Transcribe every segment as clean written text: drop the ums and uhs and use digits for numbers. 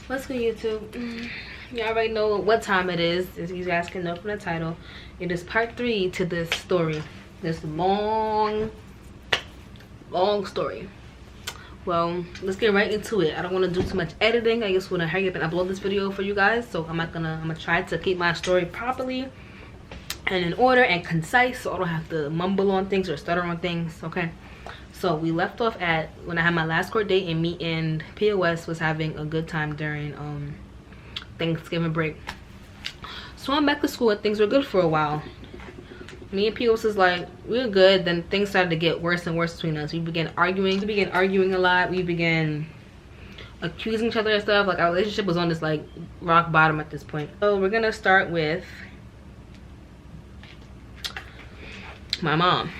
What's good, YouTube? You already know what time it is, as you guys can know from the title. It is part 3 to this story, this long story. Well, let's get right into it. I don't want to do too much editing. I just want to hurry up and upload this video for you guys. So I'm gonna try to keep my story properly and in order and concise, so I don't have to mumble on things or stutter on things. Okay. So we left off at when I had my last court date, and me and POS was having a good time during Thanksgiving break. So I'm back to school and things were good for a while. Me and POS was like, we were good. Then things started to get worse and worse between us. We began arguing a lot. We began accusing each other and stuff. Like, our relationship was on this like rock bottom at this point. So we're gonna start with my mom.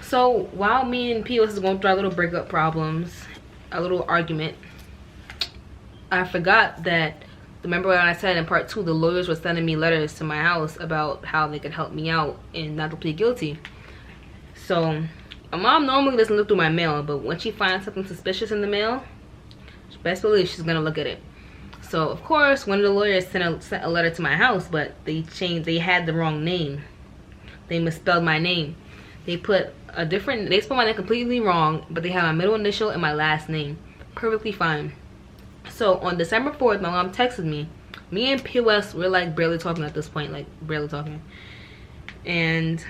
So while me and POS is going through our little breakup problems, a little argument, I forgot that, remember when I said in part 2, the lawyers were sending me letters to my house about how they could help me out and not to plead guilty. So my mom normally doesn't look through my mail, but when she finds something suspicious in the mail, best believe she's gonna look at it. So of course, one of the lawyers sent a letter to my house, but they had the wrong name. They misspelled my name. They put they spelled my name completely wrong, but they had my middle initial and my last name. Perfectly fine. So on December 4th, my mom texted me. Me and POS were like barely talking at this point, like barely talking. And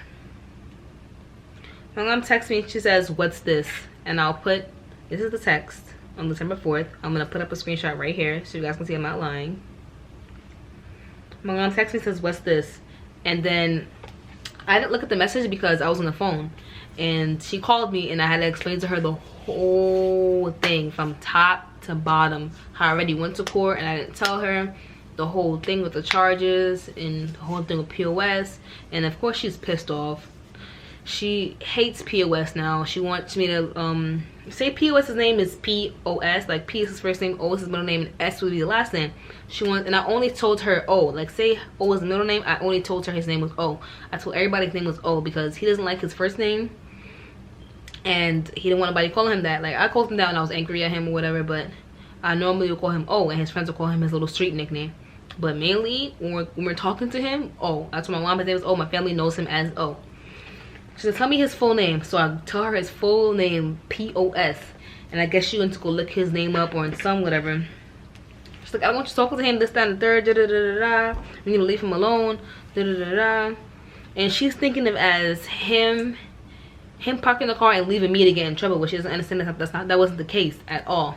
my mom texts me, she says, "What's this?" And I'll put, this is the text on December 4th. I'm gonna put up a screenshot right here so you guys can see I'm not lying. My mom texts me, says, "What's this?" And then I didn't look at the message because I was on the phone, and she called me and I had to explain to her the whole thing from top to bottom. How I already went to court and I didn't tell her the whole thing with the charges and the whole thing with POS. And of course she's pissed off. She hates POS now. She wants me to say POS's name is POS, like P is his first name, O is his middle name, and S would be the last name. She wants, and I only told her O. Like, say O is the middle name, I only told her his name was O. I told everybody his name was O because he doesn't like his first name, and he didn't want anybody calling him that. Like, I called him that and I was angry at him or whatever, but I normally would call him O, and his friends would call him his little street nickname. But mainly when we're talking to him, O. I told my mom his name was O. My family knows him as O. She said, "Tell me his full name." So I tell her his full name, POS. And I guess she went to go look his name up or in some whatever. She's like, "I want you to talk to him, this, that, and the third, da da da da da. We need to leave him alone, da da da da." And she's thinking of as him parking the car and leaving me to get in trouble, which she doesn't understand that wasn't the case at all.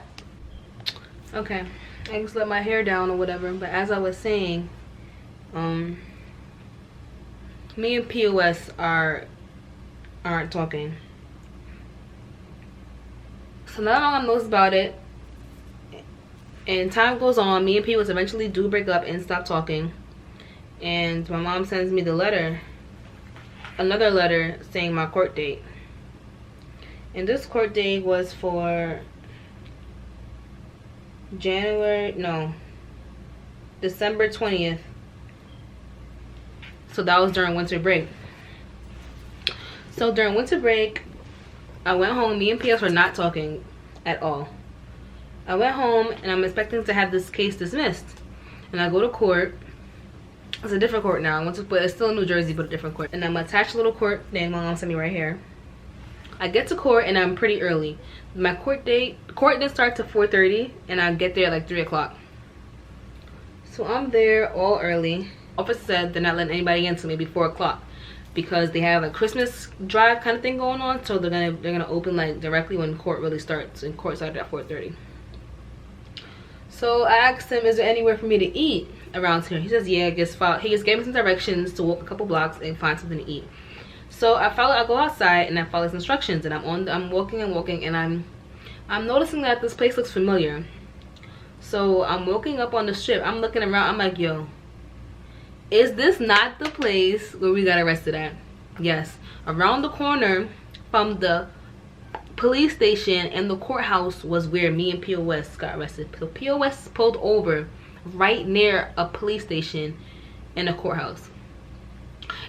Okay, I just let my hair down or whatever. But as I was saying, me and POS aren't talking. So now my mom knows about it, and time goes on. Me and POS eventually do break up and stop talking, and my mom sends me the letter, another letter saying my court date. And this court date was for December 20th. So that was during winter break. So during winter break, I went home. Me and PS were not talking at all. I went home and I'm expecting to have this case dismissed. And I go to court. It's a different court now. But it's still in New Jersey, but a different court. And I'm attached a little court name. My mom sent me right here. I get to court and I'm pretty early. My court didn't start till 4:30, and I get there at like 3 o'clock. So I'm there all early. Officer said they're not letting anybody in until maybe 4 o'clock. Because they have a Christmas drive kind of thing going on, so they're gonna open like directly when court really starts, and court started at 4:30. So I asked him, "Is there anywhere for me to eat around here?" He says, "Yeah, he just gave me some directions to walk a couple blocks and find something to eat." So I go outside and I follow his instructions, and I'm walking, and I'm noticing that this place looks familiar. So I'm walking up on the strip. I'm looking around. I'm like, "Yo, is this not the place where we got arrested at?" Yes, around the corner from the police station and the courthouse was where me and POS got arrested. So POS pulled over right near a police station and a courthouse.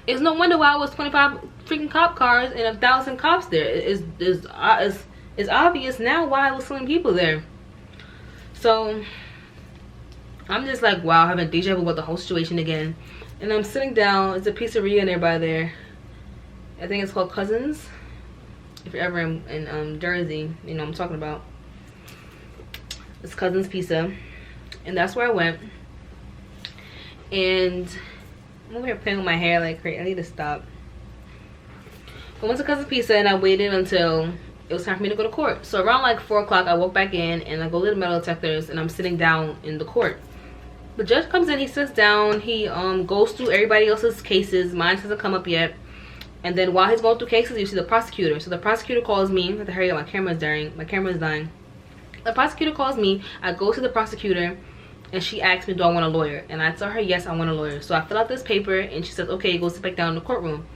It's no wonder why it was 25 freaking cop cars and 1,000 cops there. It's obvious now why I was killing people there. So I'm just like, wow, having deja vu about the whole situation again. And I'm sitting down. It's a pizzeria nearby there. I think it's called Cousins. If you're ever in Jersey, you know what I'm talking about. It's Cousins Pizza. And that's where I went. And I'm over here playing with my hair like crazy. I need to stop. I went to Cousins Pizza and I waited until it was time for me to go to court. So around like 4 o'clock, I walk back in and I go to the metal detectors and I'm sitting down in the court. The judge comes in, he sits down, he goes through everybody else's cases. Mine hasn't come up yet. And then while he's going through cases, you see the prosecutor. So the prosecutor calls me. I have to hurry up, my camera's dying. The prosecutor calls me. I go to the prosecutor and she asks me, do I want a lawyer? And I tell her, yes, I want a lawyer. So I fill out this paper and she says, okay, go sit back down in the courtroom.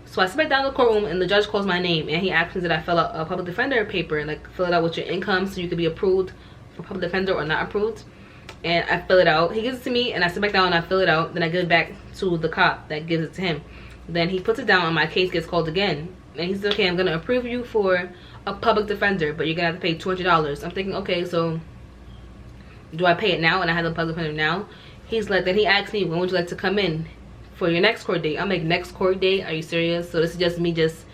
So I sit back down in the courtroom and the judge calls my name and he asks me that I fill out a public defender paper, like fill it out with your income so you could be approved for public defender or not approved. And I fill it out. He gives it to me and I sit back down and I fill it out. Then I give it back to the cop that gives it to him. Then he puts it down and my case gets called again. And he says, okay, I'm gonna approve you for a public defender, but you're gonna have to pay $200. I'm thinking, okay, so do I pay it now? And I have the public defender now. He's like, then he asked me, when would you like to come in for your next court date? I'm like, next court date? Are you serious? So this is just me just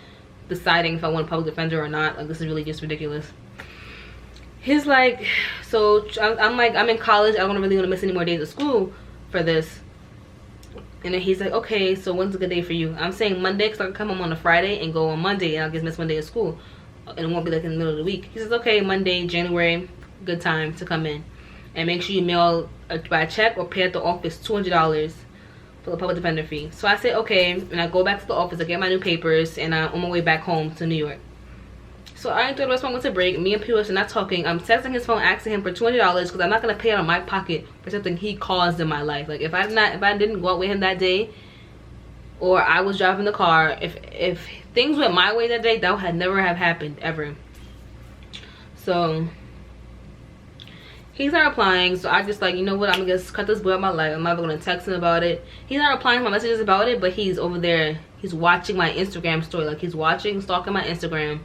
deciding if I want a public defender or not. Like, this is really just ridiculous. He's like, so I'm like, I'm in college. I don't really want to miss any more days of school for this. And then he's like, okay, so when's a good day for you? I'm saying Monday because I can come home on a Friday and go on Monday and I'll just miss one day of school. And it won't be like in the middle of the week. He says, okay, Monday, January, good time to come in. And make sure you mail by check or pay at the office $200 for the public defender fee. So I say, okay, and I go back to the office, I get my new papers, and I'm on my way back home to New York. So I entered the restaurant, went to break. Me and P are not talking. I'm texting his phone, asking him for $200 because I'm not gonna pay out of my pocket for something he caused in my life. Like if I didn't go out with him that day, or I was driving the car, if things went my way that day, that would never have happened ever. So he's not replying. So I just like, you know what? I'm gonna just cut this boy out of my life. I'm not gonna text him about it. He's not replying to my messages about it, but he's over there. He's watching my Instagram story. Like he's stalking my Instagram.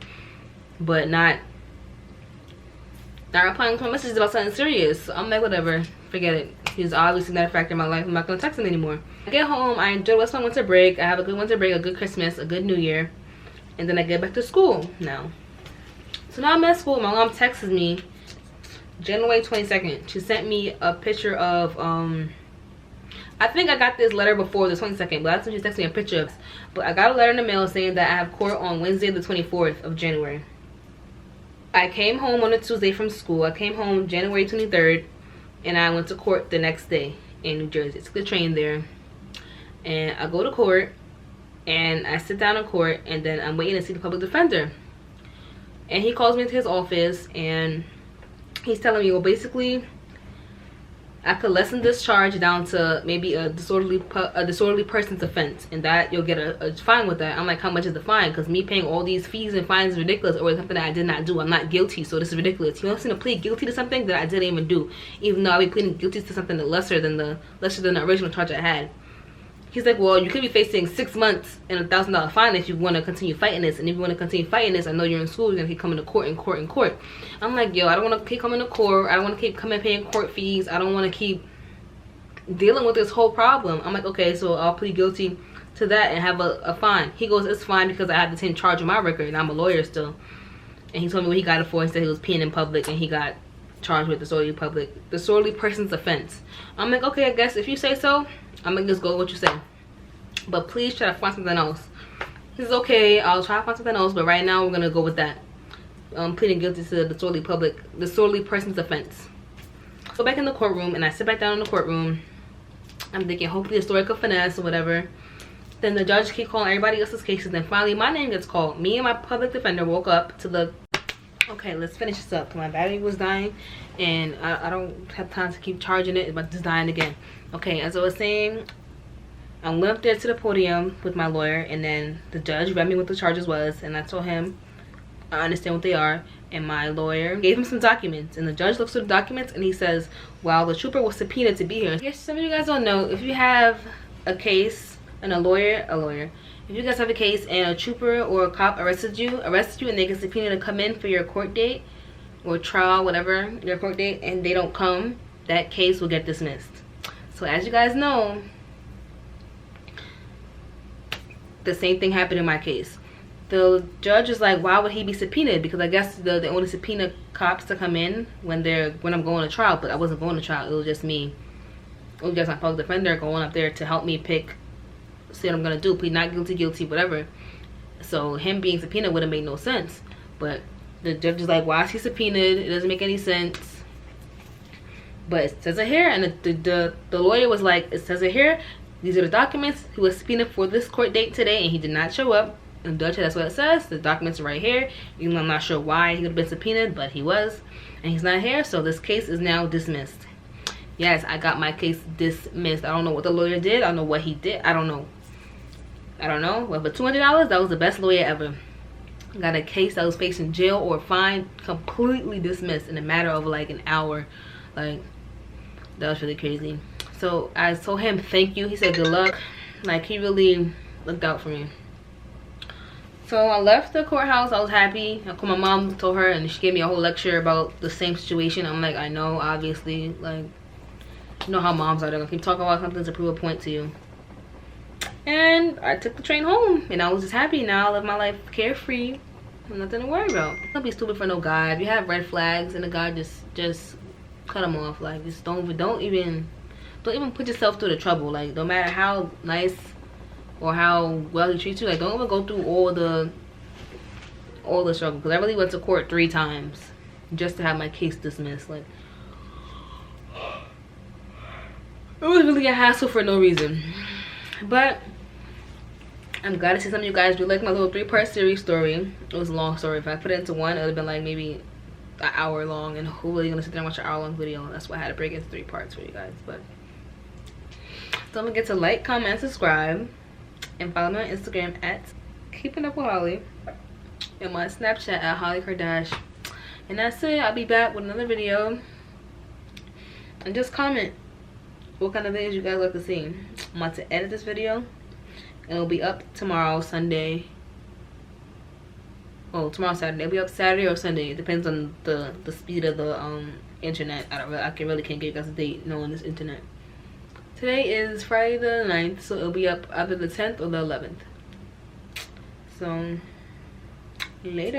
But not replying to my messages about something serious. So I'm like, whatever, forget it. He's obviously not a factor in my life. I'm not gonna text him anymore. I get home, I enjoy what's my winter break. I have a good winter break, a good Christmas, a good New Year, and then I get back to school now. So now I'm at school. My mom texts me January 22nd. She sent me a picture of I think I got this letter before the 22nd, but that's when she texted me a picture of. But I got a letter in the mail saying that I have court on Wednesday the 24th of January. I came home on a Tuesday from school. I came home January 23rd and I went to court the next day in New Jersey. I took the train there and I go to court and I sit down in court and then I'm waiting to see the public defender. And he calls me into his office and he's telling me, well, basically I could lessen this charge down to maybe a disorderly person's offense, and that you'll get a fine with that. I'm like, how much is the fine? Because me paying all these fees and fines is ridiculous, or something that I did not do. I'm not guilty, so this is ridiculous. You want me to plead guilty to something that I didn't even do, even though I'll be pleading guilty to something lesser than the original charge I had. He's like, well, you could be facing 6 months and $1,000 fine if you want to continue fighting this. And if you want to continue fighting this, I know you're in school, you're going to keep coming to court and court and court. I'm like, yo, I don't want to keep coming to court. I don't want to keep coming paying court fees. I don't want to keep dealing with this whole problem. I'm like, okay, so I'll plead guilty to that and have a fine. He goes, it's fine because I have the same charge on my record and I'm a lawyer still. And he told me what he got it for. He said he was peeing in public and he got charged with disorderly person's offense. I'm like, okay, I guess if you say so, I'm gonna just go with what you say, but please try to find something else. He says, okay, I'll try to find something else, but right now we're gonna go with that. Pleading guilty to the disorderly person's offense. Go back in the courtroom and I sit back down in the courtroom. I'm thinking hopefully the story could finesse or whatever. Then the judge keep calling everybody else's cases. Then finally my name gets called. Me and my public defender woke up to the, okay, let's finish this up. My battery was dying and I don't have time to keep charging it, but it's dying again. Okay, as I was saying, I went up there to the podium with my lawyer and then the judge read me what the charges was and I told him I understand what they are, and my lawyer gave him some documents and the judge looks through the documents and he says, well, the trooper was subpoenaed to be here. Yes, some of you guys don't know, if you have a case and a lawyer, if you guys have a case and a trooper or a cop arrested you and they get subpoenaed to come in for your court date or trial, whatever, your court date, and they don't come, that case will get dismissed. So as you guys know, the same thing happened in my case. The judge is like, why would he be subpoenaed? Because I guess they only subpoena cops to come in when I'm going to trial, but I wasn't going to trial. It was just me. It was just my public defender going up there to help me pick, see what I'm gonna do, plead not guilty, guilty, whatever. So him being subpoenaed would have made no sense. But the judge is like, why is he subpoenaed? It doesn't make any sense. But it says it here, and the lawyer was like, it says it here. These are the documents. He was subpoenaed for this court date today, and he did not show up. In Dutch, that's what it says. The documents are right here. Even though I'm not sure why he would have been subpoenaed, but he was, and he's not here. So this case is now dismissed. Yes, I got my case dismissed. I don't know what the lawyer did. I don't know what he did. I don't know. Well, for $200, that was the best lawyer ever. Got a case that was facing jail or fine completely dismissed in a matter of like an hour. Like, that was really crazy. So I told him thank you. He said good luck. Like, he really looked out for me. So I left the courthouse. I was happy. I called my mom, told her, and she gave me a whole lecture about the same situation. I'm like, I know, obviously, like, you know how moms are. They're gonna keep talking about something to prove a point to you. And I took the train home, and I was just happy. Now I live my life carefree, nothing to worry about. Don't be stupid for no guy. If you have red flags and a guy, just cut them off. Like, just don't even put yourself through the trouble. Like, no matter how nice or how well he treats you, like, don't even go through all the struggle. Because I really went to court 3 times just to have my case dismissed. Like, it was really a hassle for no reason. But I'm glad to see some of you guys do like my little 3-part series story. It was a long story. If I put it into one, it would have been like maybe an hour long, and who really gonna sit there and watch an hour-long video? That's why I had to break it into 3 parts for you guys. But don't forget to like, comment, and subscribe, and follow me on Instagram at Keeping Up with Holly, and my Snapchat at Holly Kardashian. And that's it. I'll be back with another video. And just comment what kind of videos you guys like to see. I'm about to edit this video, and it'll be up tomorrow, Sunday. Oh, tomorrow, Saturday. It'll be up Saturday or Sunday. It depends on the speed of the internet. I really can't give you guys a date knowing this internet. Today is Friday the 9th, so it'll be up either the 10th or the 11th. So later.